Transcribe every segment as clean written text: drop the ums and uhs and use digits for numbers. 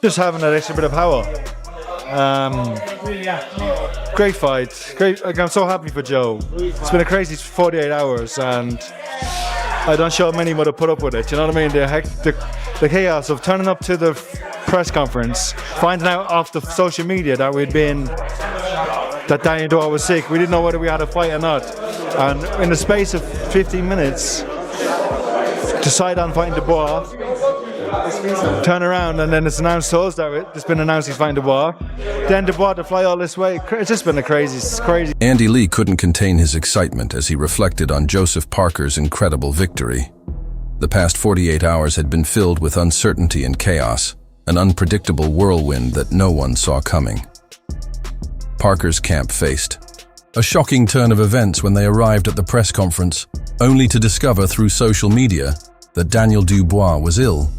Just having that extra bit of power. Great fight. Great. Like, I'm so happy for Joe. It's been a crazy 48 hours, and I don't sure many would have put up with it. You know what I mean? The chaos of turning up to the press conference, finding out off the social media that that Daniel Dubois was sick. We didn't know whether we had a fight or not. And in the space of 15 minutes, decide on fighting Dubois, turn around, and then it's announced to us that it's been announced he's fighting Dubois. Then Dubois to fly all this way. It's just been crazy. Andy Lee couldn't contain his excitement as he reflected on Joseph Parker's incredible victory. The past 48 hours had been filled with uncertainty and chaos, an unpredictable whirlwind that no one saw coming. Parker's camp faced a shocking turn of events when they arrived at the press conference, only to discover through social media that Daniel Dubois was ill.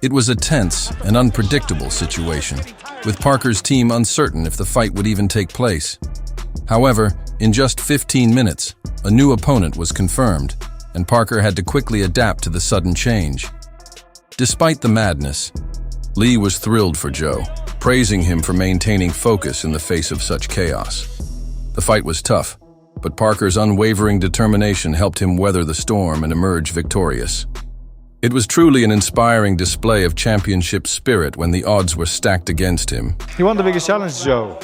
It was a tense and unpredictable situation, with Parker's team uncertain if the fight would even take place. However, in just 15 minutes, a new opponent was confirmed, and Parker had to quickly adapt to the sudden change. Despite the madness, Lee was thrilled for Joe, praising him for maintaining focus in the face of such chaos. The fight was tough, but Parker's unwavering determination helped him weather the storm and emerge victorious. It was truly an inspiring display of championship spirit when the odds were stacked against him. He won the biggest challenge, Joe.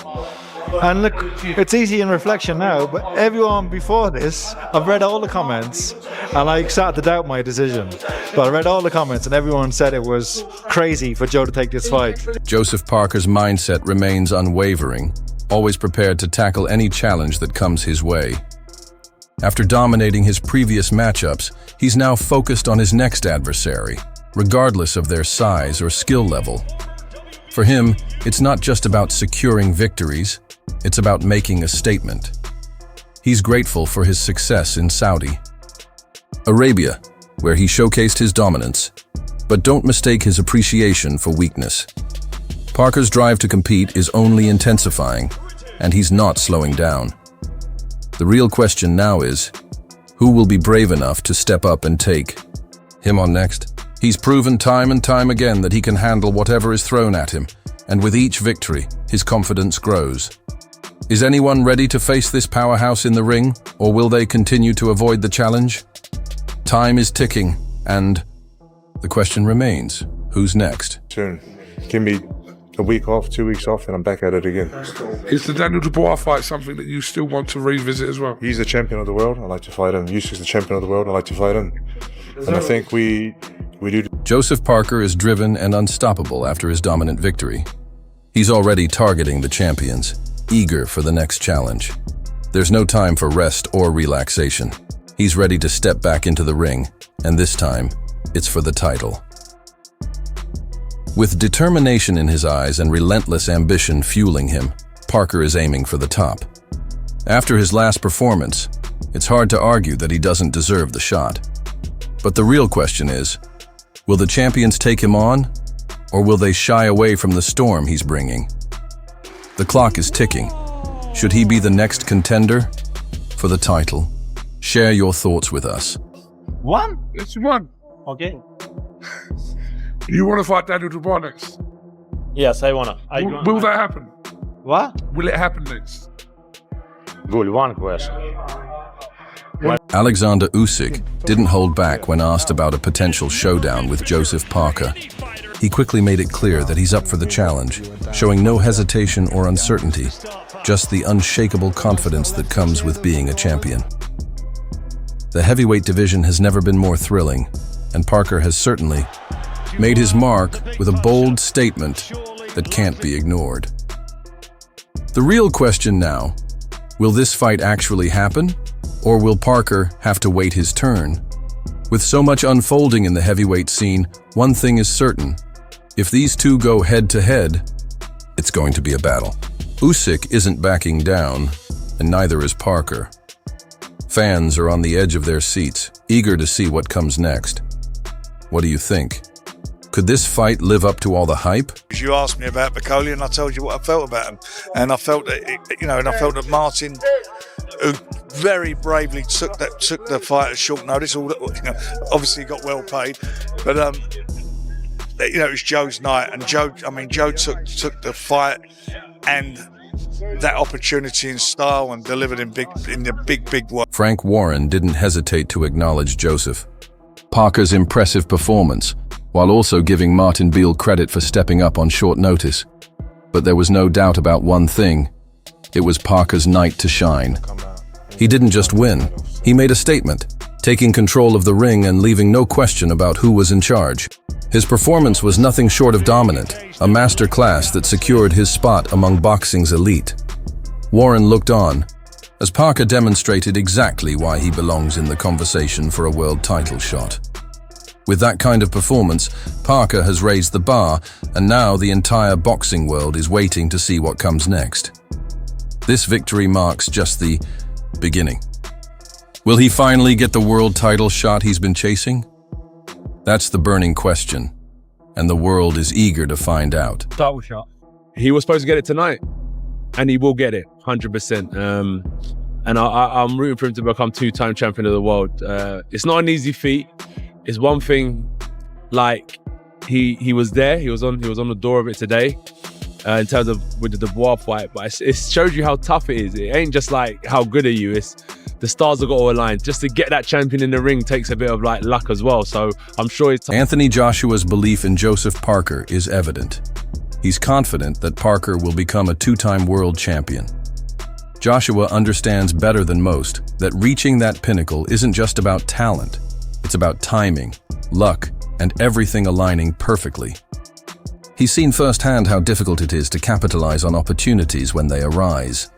And look, it's easy in reflection now, but everyone before this, I've read all the comments, and I started to doubt my decision. But I read all the comments, and everyone said it was crazy for Joe to take this fight. Joseph Parker's mindset remains unwavering, always prepared to tackle any challenge that comes his way. After dominating his previous matchups, he's now focused on his next adversary, regardless of their size or skill level. For him, it's not just about securing victories, it's about making a statement. He's grateful for his success in Saudi Arabia, where he showcased his dominance, but don't mistake his appreciation for weakness. Parker's drive to compete is only intensifying, and he's not slowing down. The real question now is, who will be brave enough to step up and take him on next? He's proven time and time again that he can handle whatever is thrown at him, and with each victory, his confidence grows. Is anyone ready to face this powerhouse in the ring, or will they continue to avoid the challenge? Time is ticking, and the question remains, who's next? Soon. Give me a week off, 2 weeks off, and I'm back at it again. Is the Daniel Dubois fight something that you still want to revisit as well? He's the champion of the world. I like to fight him. Usyk's the champion of the world. I like to fight him. And I think we do. Joseph Parker is driven and unstoppable after his dominant victory. He's already targeting the champions, eager for the next challenge. There's no time for rest or relaxation. He's ready to step back into the ring, and this time, it's for the title. With determination in his eyes and relentless ambition fueling him, Parker is aiming for the top. After his last performance, it's hard to argue that he doesn't deserve the shot. But the real question is, will the champions take him on, or will they shy away from the storm he's bringing? The clock is ticking. Should he be the next contender for the title? Share your thoughts with us. One? It's one. Okay. You want to fight Daniel Dubois next? Yes, I wanna. Will that happen? What? Will it happen next? Good, one question. Oleksandr Usyk didn't hold back when asked about a potential showdown with Joseph Parker. He quickly made it clear that he's up for the challenge, showing no hesitation or uncertainty, just the unshakable confidence that comes with being a champion. The heavyweight division has never been more thrilling, and Parker has certainly made his mark with a bold statement that can't be ignored. The real question now, will this fight actually happen, or will Parker have to wait his turn? With so much unfolding in the heavyweight scene, one thing is certain. If these two go head-to-head, it's going to be a battle. Usyk isn't backing down, and neither is Parker. Fans are on the edge of their seats, eager to see what comes next. What do you think? Could this fight live up to all the hype? You asked me about Bacoli, and I told you what I felt about him, and I felt that Martin, who very bravely took the fight at short notice. Obviously got well paid, but you know, it was Joe's night, and Joe took the fight and that opportunity in style and delivered in the big way. Frank Warren didn't hesitate to acknowledge Joseph Parker's impressive performance, while also giving Martin Beal credit for stepping up on short notice. But there was no doubt about one thing: it was Parker's night to shine. He didn't just win, he made a statement, taking control of the ring and leaving no question about who was in charge. His performance was nothing short of dominant, a master class that secured his spot among boxing's elite. Warren looked on, as Parker demonstrated exactly why he belongs in the conversation for a world title shot. With that kind of performance, Parker has raised the bar, and now the entire boxing world is waiting to see what comes next. This victory marks just the beginning. Will he finally get the world title shot he's been chasing? That's the burning question, and the world is eager to find out. Title shot. He was supposed to get it tonight, and he will get it, 100%. And I'm rooting for him to become two-time champion of the world. It's not an easy feat. It's one thing, like he was there. He was on the door of it today, in terms of with the Dubois fight. But it shows you how tough it is. It ain't just like how good are you. It's the stars have got to align. Just to get that champion in the ring takes a bit of like luck as well. So I'm sure it's Anthony Joshua's belief in Joseph Parker is evident. He's confident that Parker will become a two-time world champion. Joshua understands better than most that reaching that pinnacle isn't just about talent. It's about timing, luck, and everything aligning perfectly. He's seen firsthand how difficult it is to capitalize on opportunities when they arise.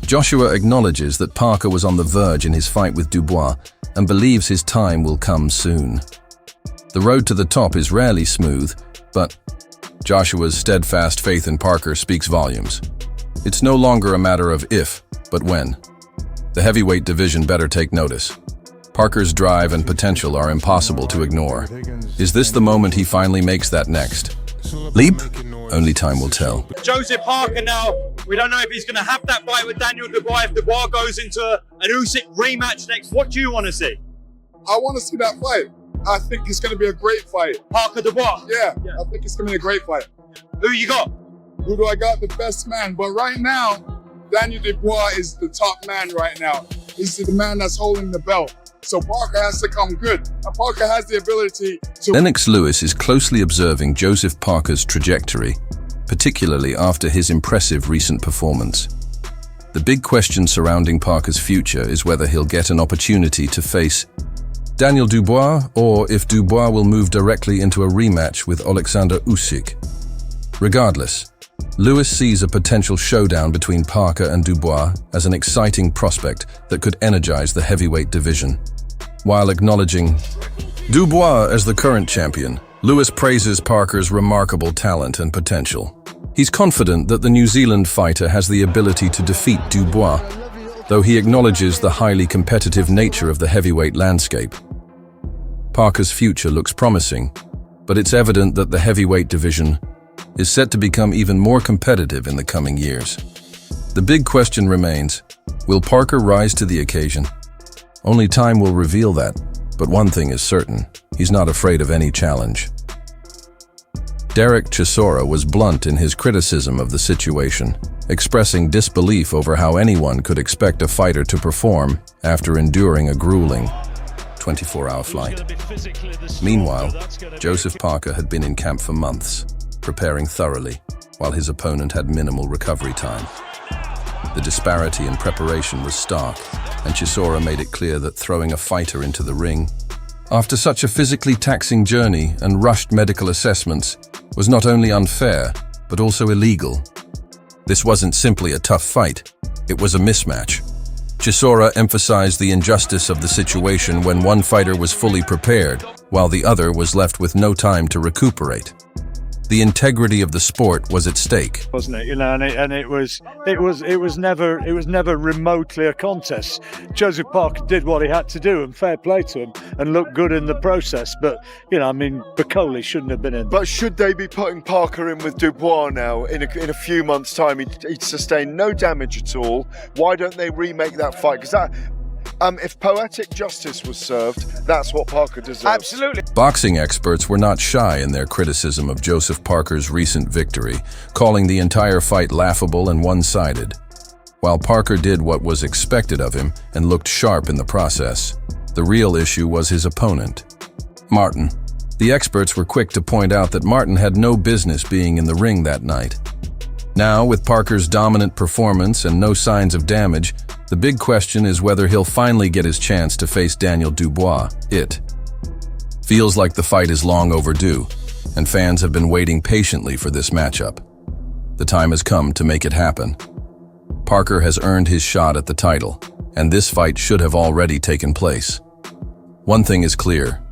Joshua acknowledges that Parker was on the verge in his fight with Dubois and believes his time will come soon. The road to the top is rarely smooth, but Joshua's steadfast faith in Parker speaks volumes. It's no longer a matter of if, but when. The heavyweight division better take notice. Parker's drive and potential are impossible to ignore. Is this the moment he finally makes that next leap? Only time will tell. Joseph Parker now, we don't know if he's going to have that fight with Daniel Dubois. If Dubois goes into an Usyk rematch next, what do you want to see? I want to see that fight. I think it's going to be a great fight. Parker Dubois? Yeah, I think it's going to be a great fight. Who you got? Who do I got? The best man. But right now, Daniel Dubois is the top man right now. He's the man that's holding the belt. So Parker has to come good. And Parker has the ability to... Lennox Lewis is closely observing Joseph Parker's trajectory, particularly after his impressive recent performance. The big question surrounding Parker's future is whether he'll get an opportunity to face Daniel Dubois, or if Dubois will move directly into a rematch with Oleksandr Usyk. Regardless, Lewis sees a potential showdown between Parker and Dubois as an exciting prospect that could energize the heavyweight division. While acknowledging Dubois as the current champion, Lewis praises Parker's remarkable talent and potential. He's confident that the New Zealand fighter has the ability to defeat Dubois, though he acknowledges the highly competitive nature of the heavyweight landscape. Parker's future looks promising, but it's evident that the heavyweight division is set to become even more competitive in the coming years. The big question remains, will Parker rise to the occasion? Only time will reveal that, but one thing is certain, he's not afraid of any challenge. Derek Chisora was blunt in his criticism of the situation, expressing disbelief over how anyone could expect a fighter to perform after enduring a grueling 24-hour flight. Meanwhile, Joseph Parker had been in camp for months, preparing thoroughly, while his opponent had minimal recovery time. The disparity in preparation was stark, and Chisora made it clear that throwing a fighter into the ring, after such a physically taxing journey and rushed medical assessments, was not only unfair, but also illegal. This wasn't simply a tough fight, it was a mismatch. Chisora emphasized the injustice of the situation when one fighter was fully prepared, while the other was left with no time to recuperate. The integrity of the sport was at stake, wasn't it? You know, and it was never remotely a contest. Joseph Parker did what he had to do, and fair play to him, and looked good in the process. But you know, I mean, Bacoli shouldn't have been in. But should they be putting Parker in with Dubois now? In a few months' time, he'd sustained no damage at all. Why don't they remake that fight? Because if poetic justice was served, that's what Parker deserves. Absolutely. Boxing experts were not shy in their criticism of Joseph Parker's recent victory, calling the entire fight laughable and one-sided. While Parker did what was expected of him and looked sharp in the process, the real issue was his opponent, Martin. The experts were quick to point out that Martin had no business being in the ring that night. Now, with Parker's dominant performance and no signs of damage, the big question is whether he'll finally get his chance to face Daniel Dubois. It feels like the fight is long overdue, and fans have been waiting patiently for this matchup. The time has come to make it happen. Parker has earned his shot at the title, and this fight should have already taken place. One thing is clear.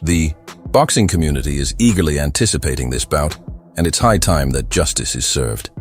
The boxing community is eagerly anticipating this bout, and it's high time that justice is served.